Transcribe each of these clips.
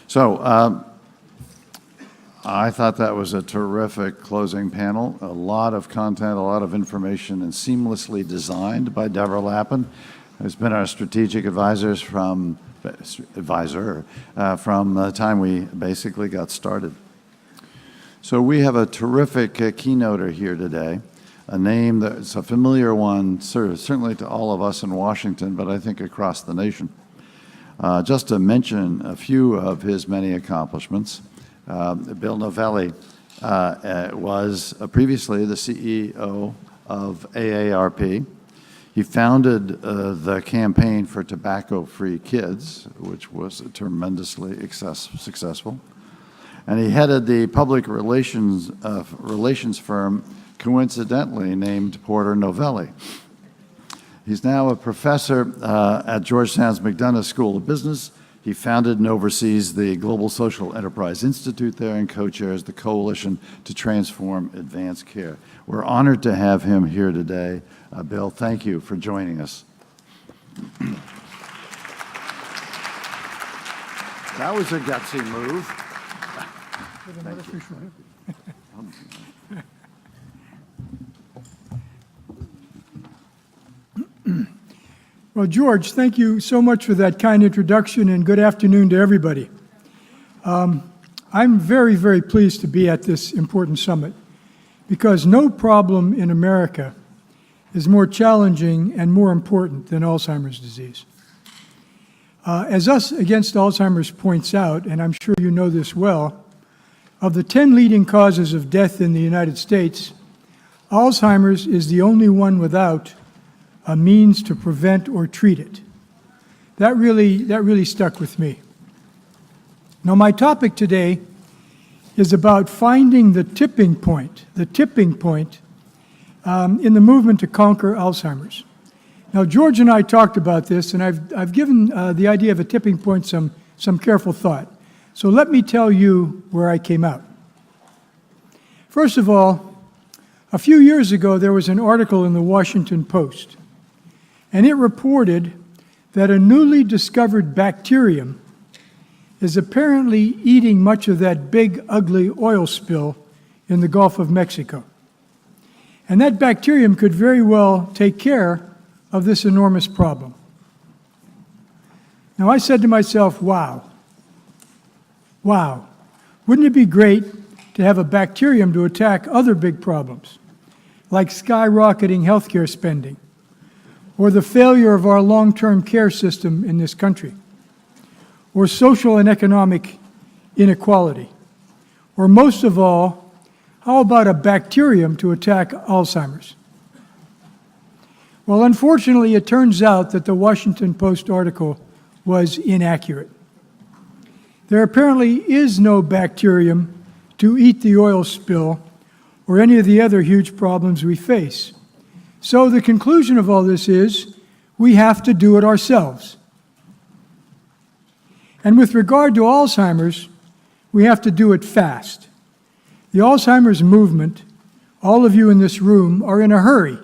So I thought that was a terrific closing panel. A lot of content, a lot of information, and seamlessly designed by Deborah Lappin, who's been our strategic advisor from the time we basically got started. So we have a terrific keynoter here today, a name that's a familiar one, certainly to all of us in Washington, but I think across the nation. Just to mention a few of his many accomplishments, Bill Novelli was previously the CEO of AARP. He founded the Campaign for Tobacco-Free Kids, which was tremendously successful. And he headed the public relations firm, coincidentally named Porter Novelli. He's now a professor at Georgetown's McDonough School of Business. He founded and oversees the Global Social Enterprise Institute there and co-chairs the Coalition to Transform Advanced Care. We're honored to have him here today. Bill, thank you for joining us. That was a gutsy move. Thank you. Well, George, thank you so much for that kind introduction, and good afternoon to everybody. I'm very, very pleased to be at this important summit because no problem in America is more challenging and more important than Alzheimer's disease. As Us Against Alzheimer's points out, and I'm sure you know this well, of the 10 leading causes of death in the United States, Alzheimer's is the only one without a means to prevent or treat it. That really stuck with me. Now, my topic today is about finding the tipping point in the movement to conquer Alzheimer's. Now, George and I talked about this, and I've given the idea of a tipping point some careful thought. So let me tell you where I came out. First of all, a few years ago, there was an article in the Washington Post, and it reported that a newly discovered bacterium is apparently eating much of that big, ugly oil spill in the Gulf of Mexico. And that bacterium could very well take care of this enormous problem. Now, I said to myself, wow, wouldn't it be great to have a bacterium to attack other big problems, like skyrocketing healthcare spending, or the failure of our long-term care system in this country, or social and economic inequality, or most of all, how about a bacterium to attack Alzheimer's? Well, unfortunately, it turns out that the Washington Post article was inaccurate. There apparently is no bacterium to eat the oil spill or any of the other huge problems we face. So the conclusion of all this is we have to do it ourselves. And with regard to Alzheimer's, we have to do it fast. The Alzheimer's movement, all of you in this room, are in a hurry.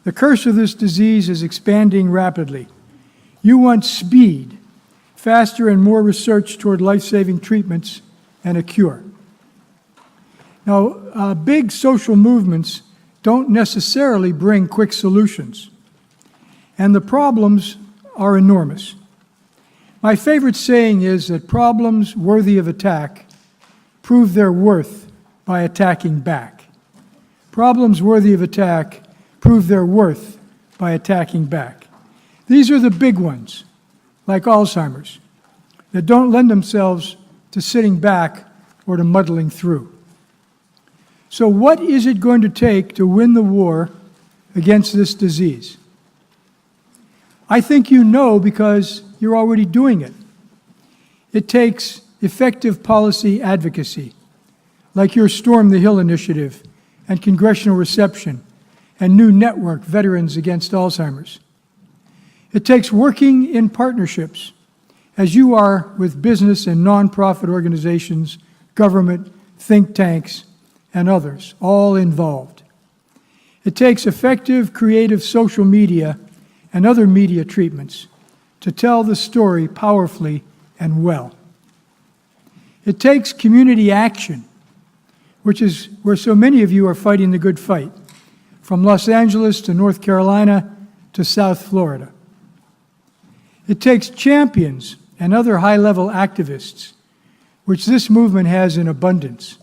The curse of this disease is expanding rapidly. You want speed, faster and more research toward life-saving treatments and a cure. Now, big social movements don't necessarily bring quick solutions, and the problems are enormous. My favorite saying is that problems worthy of attack prove their worth by attacking back. Problems worthy of attack prove their worth by attacking back. These are the big ones, like Alzheimer's, that don't lend themselves to sitting back or to muddling through. So what is it going to take to win the war against this disease? I think you know because you're already doing it. It takes effective policy advocacy, like your Storm the Hill initiative and congressional reception and new network, Veterans Against Alzheimer's. It takes working in partnerships, as you are with business and nonprofit organizations, government, think tanks, and others, all involved. It takes effective, creative social media and other media treatments to tell the story powerfully and well. It takes community action, which is where so many of you are fighting the good fight, from Los Angeles to North Carolina to South Florida. It takes champions and other high-level activists, which this movement has in abundance.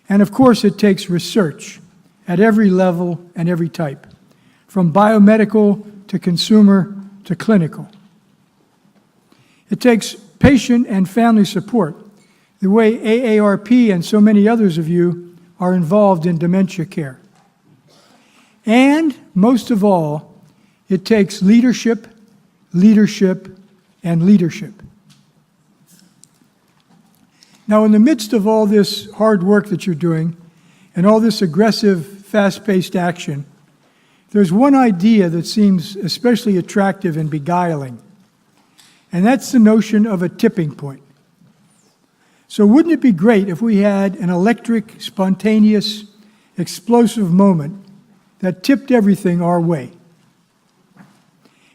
And of course, it takes research at every level and every type, from biomedical to consumer to clinical. It takes patient and family support, the way AARP and so many others of you are involved in dementia care. And most of all, it takes leadership, leadership, and leadership. Now, in the midst of all this hard work that you're doing and all this aggressive, fast-paced action, there's one idea that seems especially attractive and beguiling, and that's the notion of a tipping point. So wouldn't it be great if we had an electric, spontaneous, explosive moment that tipped everything our way?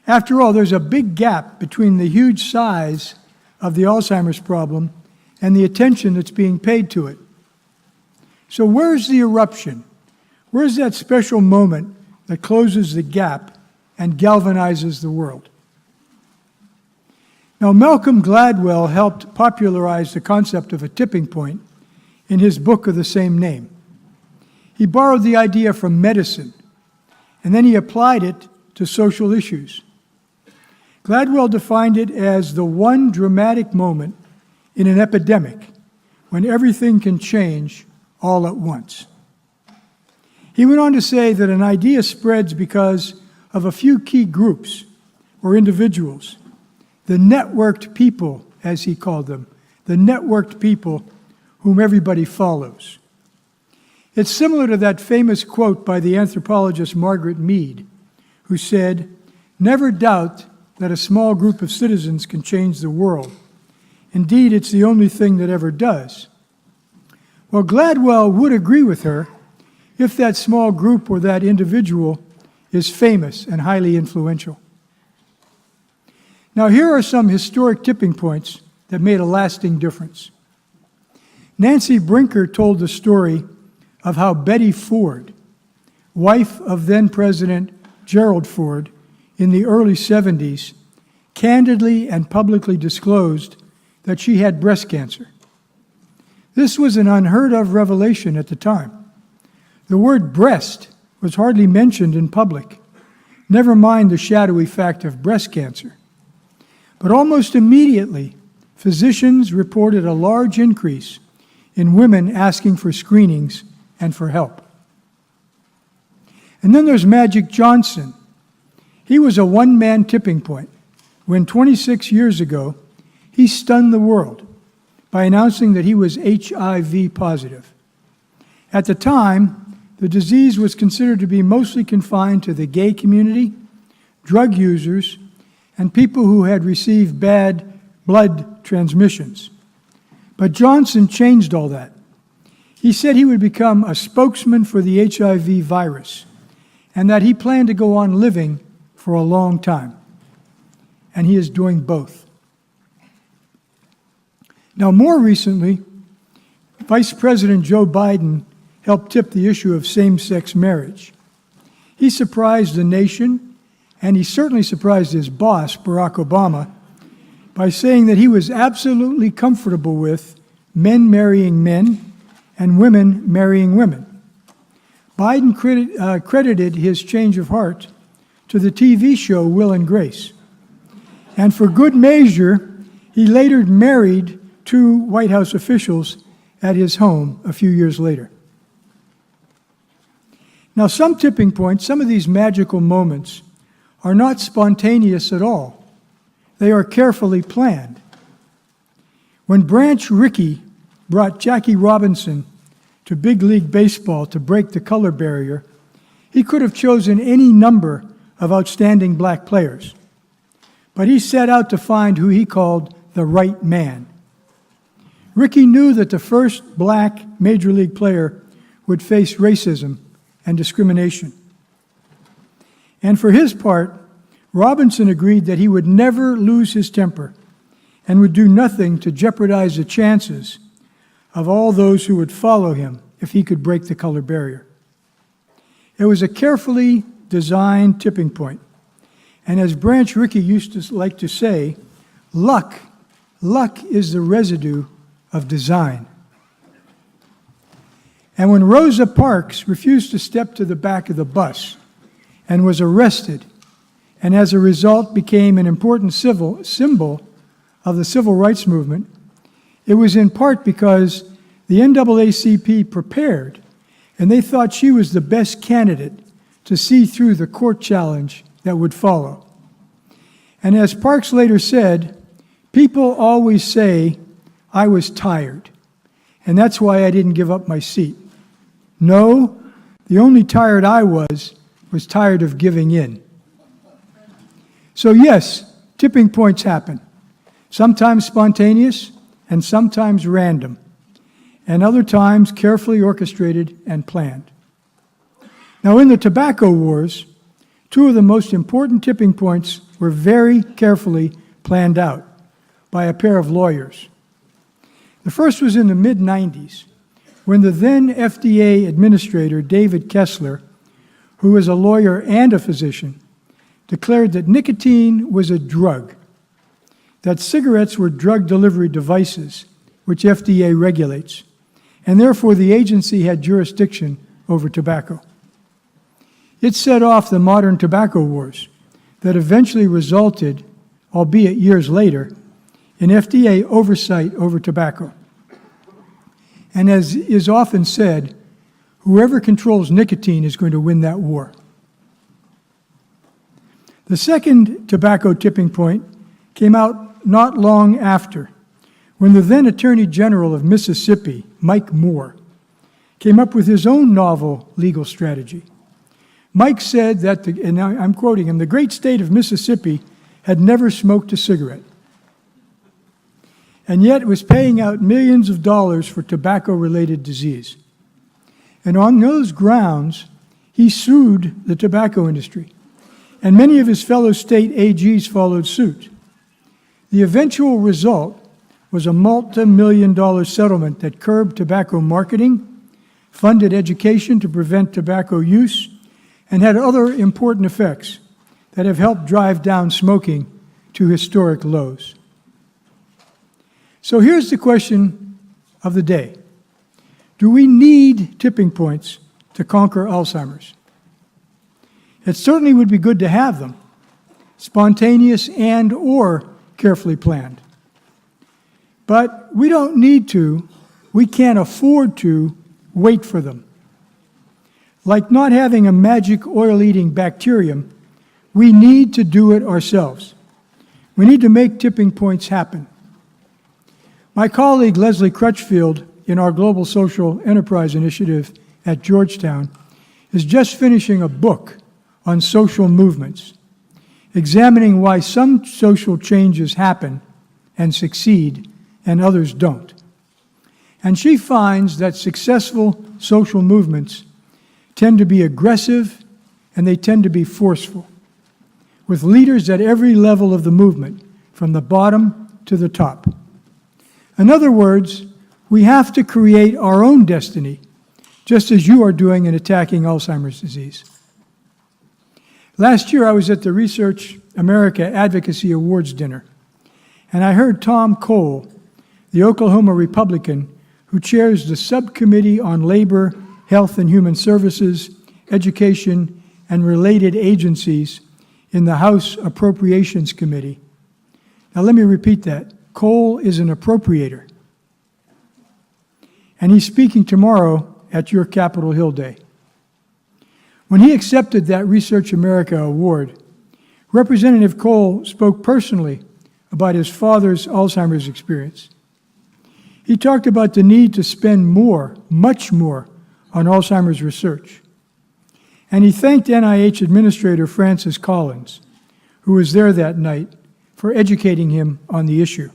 After all, there's a big gap between the huge size of the Alzheimer's problem and the attention that's being paid to it. So where's the eruption? Where's that special moment that closes the gap and galvanizes the world? Now, Malcolm Gladwell helped popularize the concept of a tipping point in his book of the same name. He borrowed the idea from medicine, and then he applied it to social issues. Gladwell defined it as the one dramatic moment in an epidemic when everything can change all at once. He went on to say that an idea spreads because of a few key groups or individuals, the networked people, as he called them, the networked people whom everybody follows. It's similar to that famous quote by the anthropologist Margaret Mead, who said, "Never doubt that a small group of citizens can change the world. Indeed, it's the only thing that ever does." Well, Gladwell would agree with her if that small group or that individual is famous and highly influential. Now, here are some historic tipping points that made a lasting difference. Nancy Brinker told the story of how Betty Ford, wife of then-President Gerald Ford, in the early 70s, candidly and publicly disclosed that she had breast cancer. This was an unheard-of revelation at the time. The word breast was hardly mentioned in public, never mind the shadowy fact of breast cancer. But almost immediately, physicians reported a large increase in women asking for screenings and for help. And then there's Magic Johnson. He was a one-man tipping point when 26 years ago, he stunned the world by announcing that he was HIV positive. At the time, the disease was considered to be mostly confined to the gay community, drug users, and people who had received bad blood transmissions. But Johnson changed all that. He said he would become a spokesman for the HIV virus and that he planned to go on living for a long time. And he is doing both. Now, more recently, Vice President Joe Biden helped tip the issue of same-sex marriage. He surprised the nation, and he certainly surprised his boss, Barack Obama, by saying that he was absolutely comfortable with men marrying men and women marrying women. Biden credited his change of heart to the TV show Will and Grace. And for good measure, he later married two White House officials at his home a few years later. Now, some tipping points, some of these magical moments, are not spontaneous at all. They are carefully planned. When Branch Rickey brought Jackie Robinson to Big League Baseball to break the color barrier, he could have chosen any number of outstanding black players. But he set out to find who he called the right man. Rickey knew that the first black major league player would face racism and discrimination. And for his part, Robinson agreed that he would never lose his temper and would do nothing to jeopardize the chances of all those who would follow him if he could break the color barrier. It was a carefully designed tipping point. And as Branch Rickey used to like to say, luck is the residue of design. And when Rosa Parks refused to step to the back of the bus and was arrested, and as a result became an important symbol of the civil rights movement, it was in part because the NAACP prepared, and they thought she was the best candidate to see through the court challenge that would follow. And as Parks later said, people always say, I was tired, and that's why I didn't give up my seat. No, the only tired I was tired of giving in. So yes, tipping points happen, sometimes spontaneous and sometimes random, and other times carefully orchestrated and planned. Now, in the tobacco wars, two of the most important tipping points were very carefully planned out by a pair of lawyers. The first was in the mid-90s, when the then FDA administrator, David Kessler, who was a lawyer and a physician, declared that nicotine was a drug, that cigarettes were drug delivery devices, which FDA regulates, and therefore the agency had jurisdiction over tobacco. It set off the modern tobacco wars that eventually resulted, albeit years later, in FDA oversight over tobacco. And as is often said, whoever controls nicotine is going to win that war. The second tobacco tipping point came out not long after, when the then Attorney General of Mississippi, Mike Moore, came up with his own novel legal strategy. Mike said that, and I'm quoting him, the great state of Mississippi had never smoked a cigarette, and yet it was paying out millions of dollars for tobacco-related disease. And on those grounds, he sued the tobacco industry, and many of his fellow state AGs followed suit. The eventual result was a multi-million-dollar settlement that curbed tobacco marketing, funded education to prevent tobacco use, and had other important effects that have helped drive down smoking to historic lows. So here's the question of the day. Do we need tipping points to conquer Alzheimer's? It certainly would be good to have them, spontaneous and or carefully planned. But we don't need to, we can't afford to wait for them. Like not having a magic oil-eating bacterium, we need to do it ourselves. We need to make tipping points happen. My colleague Leslie Crutchfield, in our Global Social Enterprise Initiative at Georgetown, is just finishing a book on social movements, examining why some social changes happen and succeed and others don't. And she finds that successful social movements tend to be aggressive and they tend to be forceful, with leaders at every level of the movement, from the bottom to the top. In other words, we have to create our own destiny, just as you are doing in attacking Alzheimer's disease. Last year, I was at the Research America Advocacy Awards dinner, and I heard Tom Cole, the Oklahoma Republican who chairs the Subcommittee on Labor, Health and Human Services, Education, and Related Agencies in the House Appropriations Committee. Now let me repeat that. Cole is an appropriator. And he's speaking tomorrow at your Capitol Hill Day. When he accepted that Research America award, Representative Cole spoke personally about his father's Alzheimer's experience. He talked about the need to spend more, much more, on Alzheimer's research. And he thanked NIH Administrator Francis Collins, who was there that night, for educating him on the issue.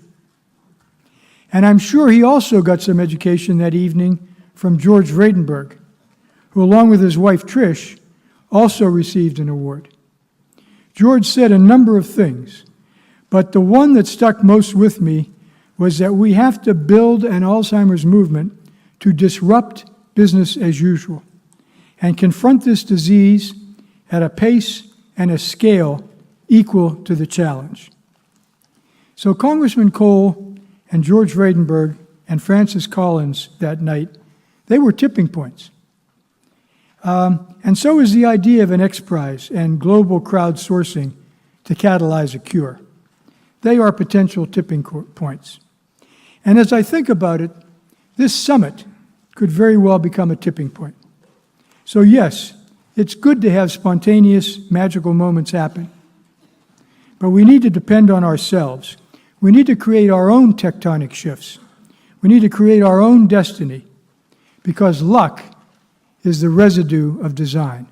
And I'm sure he also got some education that evening from George Vredenberg, who, along with his wife Trish, also received an award. George said a number of things, But the one that stuck most with me was that we have to build an Alzheimer's movement to disrupt business as usual and confront this disease at a pace and a scale equal to the challenge. So Congressman Cole and George Vredenberg and Francis Collins that night, they were tipping points. And so is the idea of an X Prize and global crowdsourcing to catalyze a cure. They are potential tipping points. And as I think about it, this summit could very well become a tipping point. So yes, it's good to have spontaneous, magical moments happen. But we need to depend on ourselves. We need to create our own tectonic shifts. We need to create our own destiny, because luck is the residue of design.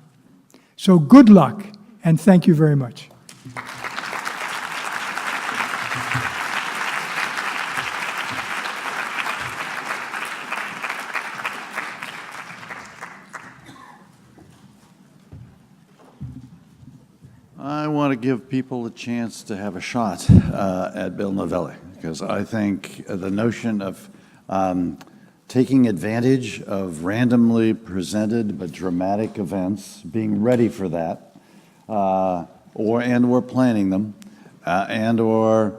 So good luck, and thank you very much. I want to give people a chance to have a shot at Bill Novelli, because I think the notion of taking advantage of randomly presented but dramatic events, being ready for that, or planning them, or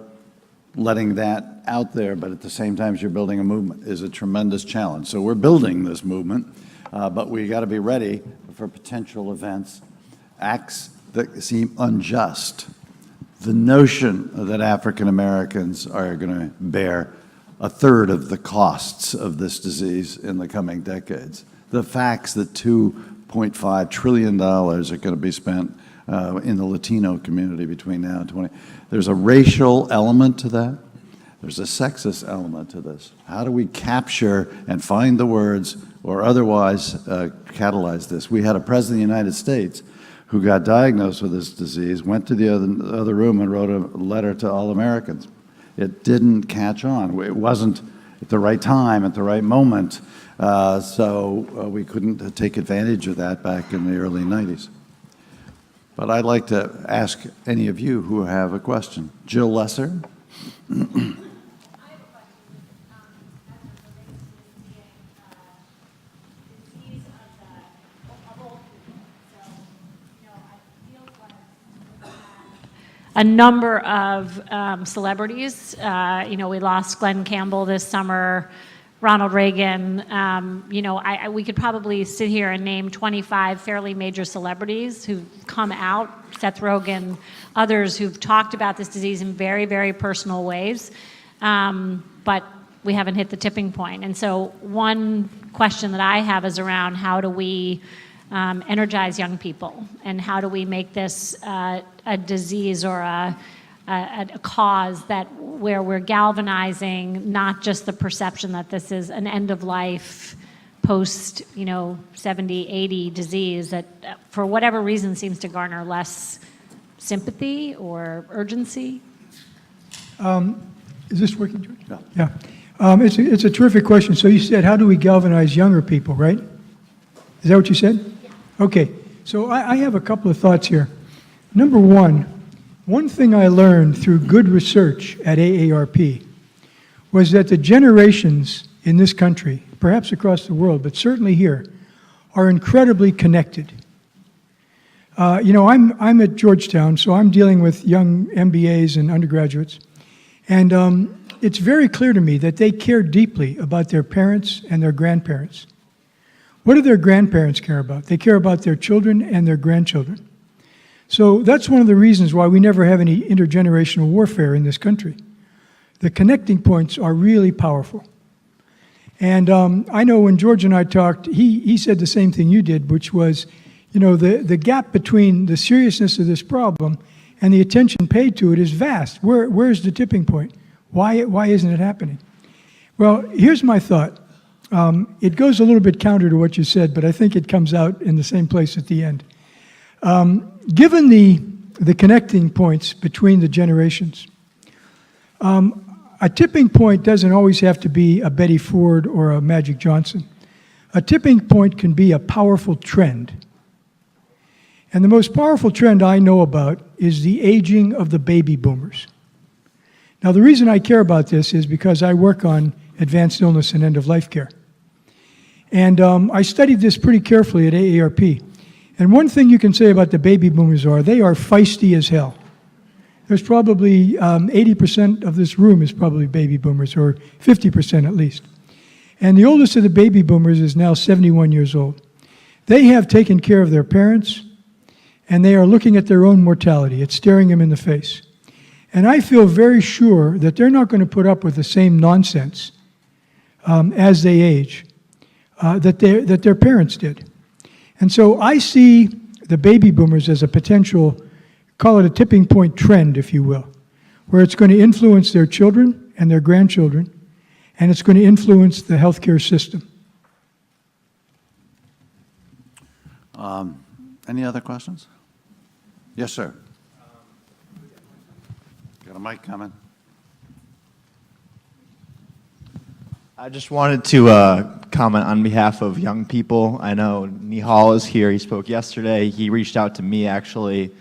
letting that out there, but at the same time you're building a movement, is a tremendous challenge. So we're building this movement, but we got to be ready for potential events, acts that seem unjust. The notion that African Americans are going to bear a third of the costs of this disease in the coming decades. The facts that $2.5 trillion are going to be spent in the Latino community between now and 20. There's a racial element to that. There's a sexist element to this. How do we capture and find the words or otherwise catalyze this? We had a president of the United States who got diagnosed with this disease, went to the other room and wrote a letter to all Americans. It didn't catch on. It wasn't at the right time, at the right moment, so we couldn't take advantage of that back in the early 90s. But I'd like to ask any of you who have a question. Jill Lesser? A number of celebrities. We lost Glenn Campbell this summer, Ronald Reagan. We could probably sit here and name 25 fairly major celebrities who've come out, Seth Rogen, others who've talked about this disease in very, very personal ways. But we haven't hit the tipping point. And so one question that I have is around how do we energize young people, and how do we make this a disease or a cause where we're galvanizing not just the perception that this is an end of life post 70, 80 disease that for whatever reason seems to garner less sympathy or urgency. Is this working, George? Yeah. It's a terrific question. So you said, how do we galvanize younger people, right? Is that what you said? Okay, so I have a couple of thoughts here. Number one thing I learned through good research at AARP was that the generations in this country, perhaps across the world, but certainly here, are incredibly connected. I'm at Georgetown, so I'm dealing with young MBAs and undergraduates, and it's very clear to me that they care deeply about their parents and their grandparents. What do their grandparents care about? They care about their children and their grandchildren. So that's one of the reasons why we never have any intergenerational warfare in this country. The connecting points are really powerful. And I know when George and I talked, he said the same thing you did, which was, the gap between the seriousness of this problem and the attention paid to it is vast. Where's the tipping point? Why isn't it happening? Well, here's my thought. It goes a little bit counter to what you said, but I think it comes out in the same place at the end. Given the connecting points between the generations, a tipping point doesn't always have to be a Betty Ford or a Magic Johnson. A tipping point can be a powerful trend. And the most powerful trend I know about is the aging of the baby boomers. Now, the reason I care about this is because I work on advanced illness and end-of-life care. And I studied this pretty carefully at AARP. And one thing you can say about the baby boomers are they are feisty as hell. There's probably 80% of this room is probably baby boomers, or 50% at least. And the oldest of the baby boomers is now 71 years old. They have taken care of their parents, and they are looking at their own mortality. It's staring them in the face. And I feel very sure that they're not going to put up with the same nonsense as they age that their parents did. And so I see the baby boomers as a potential, call it a tipping point trend, if you will, where it's going to influence their children and their grandchildren, and it's going to influence the healthcare system. Any other questions? Yes, sir. Got a mic coming. I just wanted to comment on behalf of young people. I know Nihal is here. He spoke yesterday. He reached out to me, actually.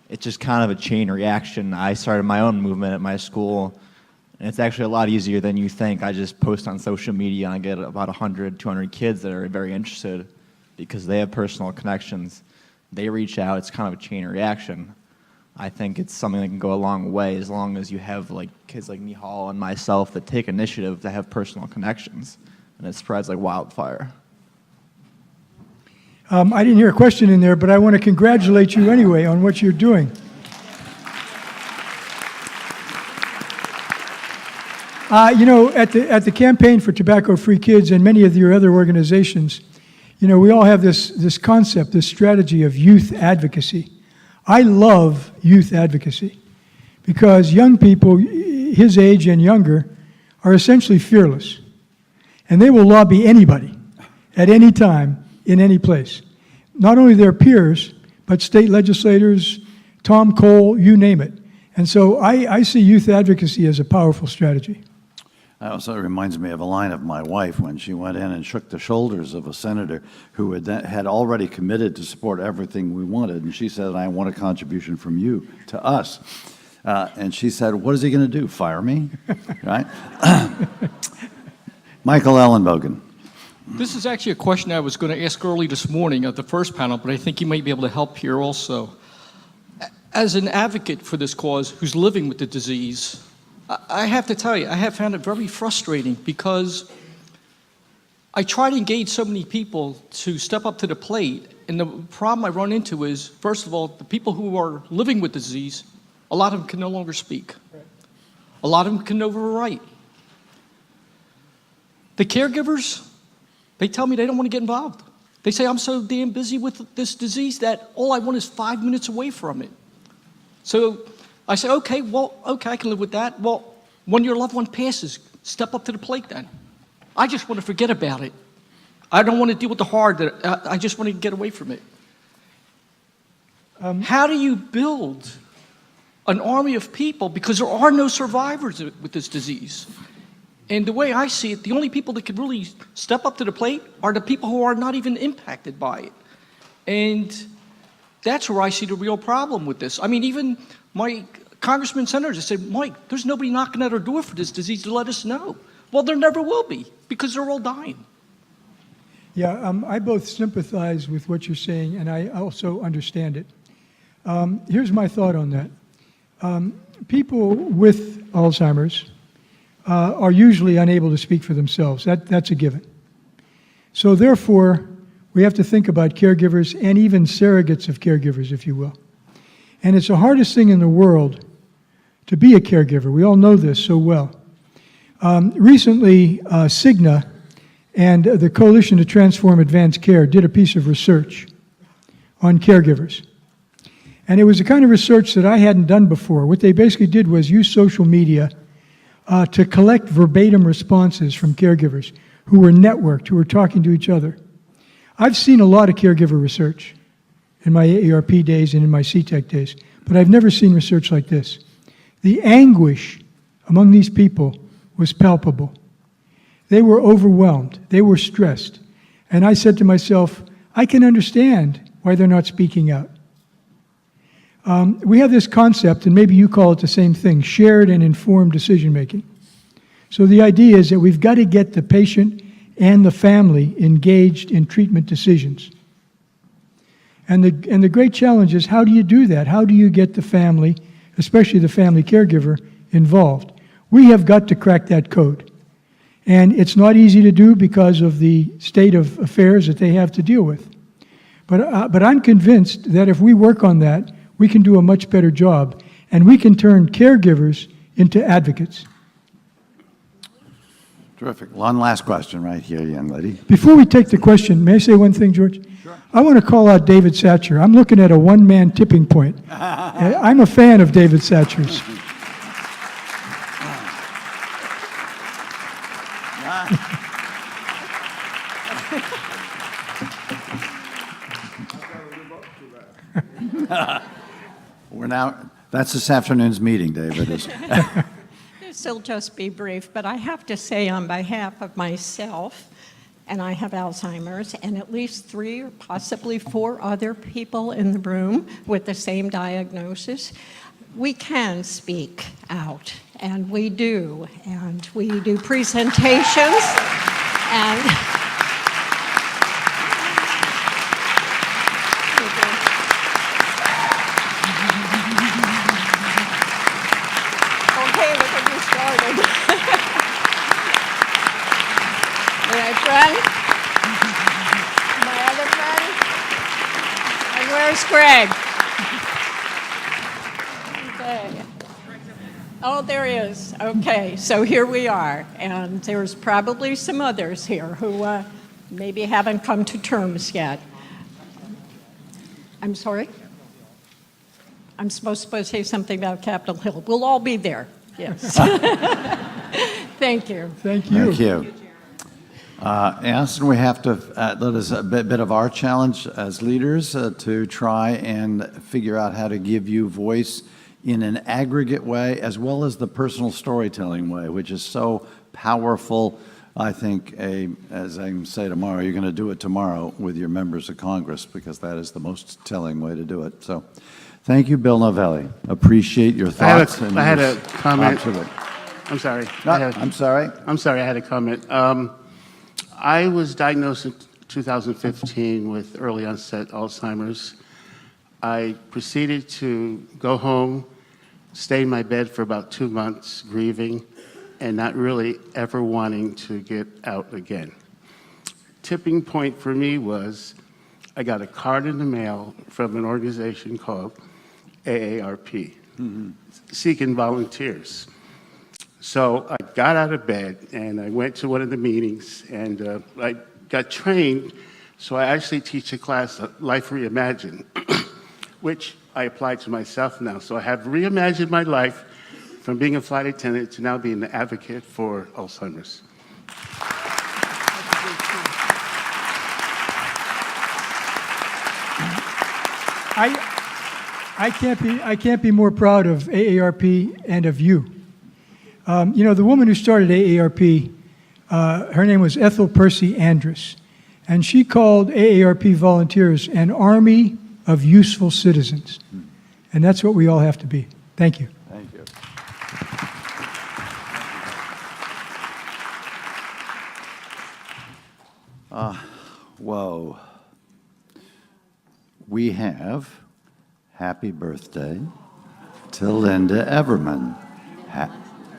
It's just kind of a chain reaction. I started my own movement at my school, and it's actually a lot easier than you think. I just post on social media, and I get about 100, 200 kids that are very interested because they have personal connections. They reach out. It's kind of a chain reaction. I think it's something that can go a long way as long as you have like kids like Nihal and myself that take initiative to have personal connections, and it spreads like wildfire. I didn't hear a question in there, but I want to congratulate you anyway on what you're doing. You know, at the Campaign for Tobacco-Free Kids and many of your other organizations, you know, we all have this concept, this strategy of youth advocacy. I love youth advocacy because young people his age and younger are essentially fearless, and they will lobby anybody at any time in any place. Not only their peers, but state legislators, Tom Cole, you name it. And so I see youth advocacy as a powerful strategy. That also reminds me of a line of my wife when she went in and shook the shoulders of a senator who had already committed to support everything we wanted. And she said, I want a contribution from you to us. And she said, what is he going to do, fire me? Right? Michael Ellenbogen. This is actually a question I was going to ask early this morning at the first panel, but I think you might be able to help here also. As an advocate for this cause who's living with the disease, I have to tell you, I have found it very frustrating because I try to engage so many people to step up to the plate, and the problem I run into is, first of all, the people who are living with the disease, a lot of them can no longer speak. A lot of them can no longer write. The caregivers, they tell me they don't want to get involved. They say, I'm so damn busy with this disease that all I want is 5 minutes away from it. So I say, okay, I can live with that. Well, when your loved one passes, step up to the plate then. I just want to forget about it. I don't want to deal with the hard, I just want to get away from it. How do you build an army of people, because there are no survivors with this disease? And the way I see it, the only people that can really step up to the plate are the people who are not even impacted by it. And that's where I see the real problem with this. I mean, even my congressmen and senators said, Mike, there's nobody knocking at our door for this disease to let us know. Well, there never will be, because they're all dying. Yeah, I both sympathize with what you're saying, and I also understand it. Here's my thought on that. People with Alzheimer's are usually unable to speak for themselves. That's a given. So therefore, we have to think about caregivers and even surrogates of caregivers, if you will. And it's the hardest thing in the world to be a caregiver. We all know this so well. Recently, Cigna and the Coalition to Transform Advanced Care did a piece of research on caregivers. And it was the kind of research that I hadn't done before. What they basically did was use social media to collect verbatim responses from caregivers who were networked, who were talking to each other. I've seen a lot of caregiver research in my AARP days and in my CTEC days, but I've never seen research like this. The anguish among these people was palpable. They were overwhelmed. They were stressed. And I said to myself, I can understand why they're not speaking out. We have this concept, and maybe you call it the same thing, shared and informed decision-making. So the idea is that we've got to get the patient and the family engaged in treatment decisions. And the great challenge is, how do you do that? How do you get the family, especially the family caregiver, involved? We have got to crack that code. And it's not easy to do because of the state of affairs that they have to deal with. But I'm convinced that if we work on that, we can do a much better job, and we can turn caregivers into advocates. Terrific. One last question right here, young lady. Before we take the question, may I say one thing, George? Sure. I want to call out David Satcher. I'm looking at a one-man tipping point. I'm a fan of David Satcher's. That's this afternoon's meeting, David. This will just be brief, but I have to say on behalf of myself, and I have Alzheimer's, and at least 3 or possibly 4 other people in the room with the same diagnosis, we can speak out, and we do presentations, and Greg. Okay. Oh, there he is. Okay, so here we are. And there's probably some others here who maybe haven't come to terms yet. I'm sorry? I'm supposed to say something about Capitol Hill. We'll all be there. Yes. Thank you. Thank you. Thank you. Yes, and we have to, that is a bit of our challenge as leaders to try and figure out how to give you voice in an aggregate way as well as the personal storytelling way, which is so powerful. I think, as I can say tomorrow, you're going to do it tomorrow with your members of Congress because that is the most telling way to do it. So thank you, Bill Novelli. Appreciate your thoughts. I had a comment. I'm sorry. I'm sorry. I'm sorry, I had a comment. I was diagnosed in 2015 with early onset Alzheimer's. I proceeded to go home, stay in my bed for about 2 months, grieving, and not really ever wanting to get out again. Tipping point for me was I got a card in the mail from an organization called AARP, seeking volunteers. So I got out of bed and I went to one of the meetings and I got trained. So I actually teach a class, Life Reimagined, which I applied to myself now. So I have reimagined my life from being a flight attendant to now being an advocate for Alzheimer's. I can't be more proud of AARP and of you. You know, the woman who started AARP, her name was Ethel Percy Andrus, and she called AARP volunteers an army of useful citizens. And that's what we all have to be. Thank you. Thank you. Whoa. We have happy birthday to Linda Everman.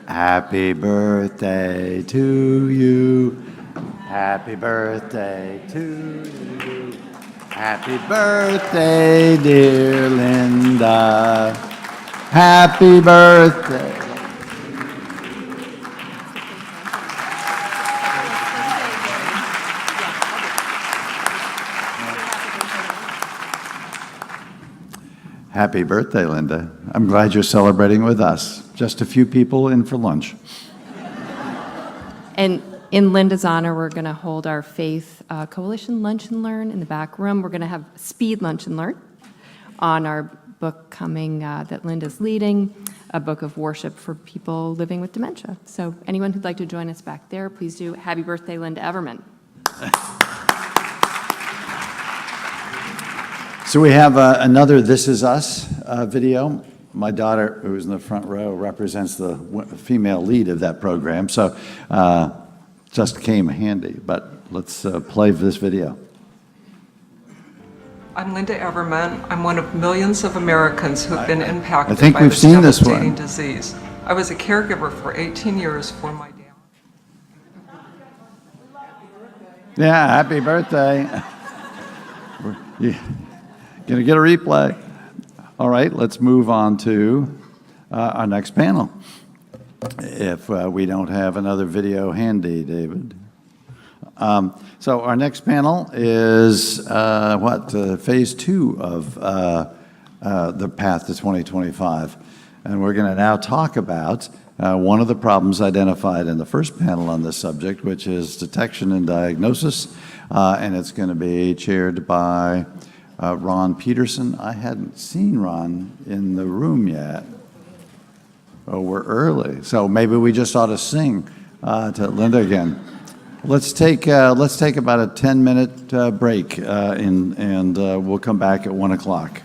Happy birthday to you. Happy birthday to you. Happy birthday, dear Linda. Happy birthday. Happy birthday, Linda. I'm glad you're celebrating with us. Just a few people in for lunch. And in Linda's honor, we're going to hold our Faith Coalition Lunch and Learn in the back room. We're going to have Speed Lunch and Learn on our book coming that Linda's leading, a book of worship for people living with dementia. So anyone who'd like to join us back there, please do. Happy birthday, Linda Everman. So we have another This Is Us video. My daughter, who's in the front row, represents the female lead of that program, so just came handy. But let's play this video. I'm Linda Everman. I'm one of millions of Americans who've been impacted I think by we've this seen this devastating one. disease. I was a caregiver for 18 years for my dad. Yeah, happy birthday. You're gonna get a replay. All right, let's move on to our next panel. If we don't have another video handy, David. So our next panel is phase 2 of the path to 2025. And we're going to now talk about one of the problems identified in the first panel on this subject, which is detection and diagnosis. And it's going to be chaired by Ron Peterson. I hadn't seen Ron in the room yet. Oh, we're early. So maybe we just ought to sing to Linda again. Let's take about a 10-minute break, and we'll come back at 1 o'clock.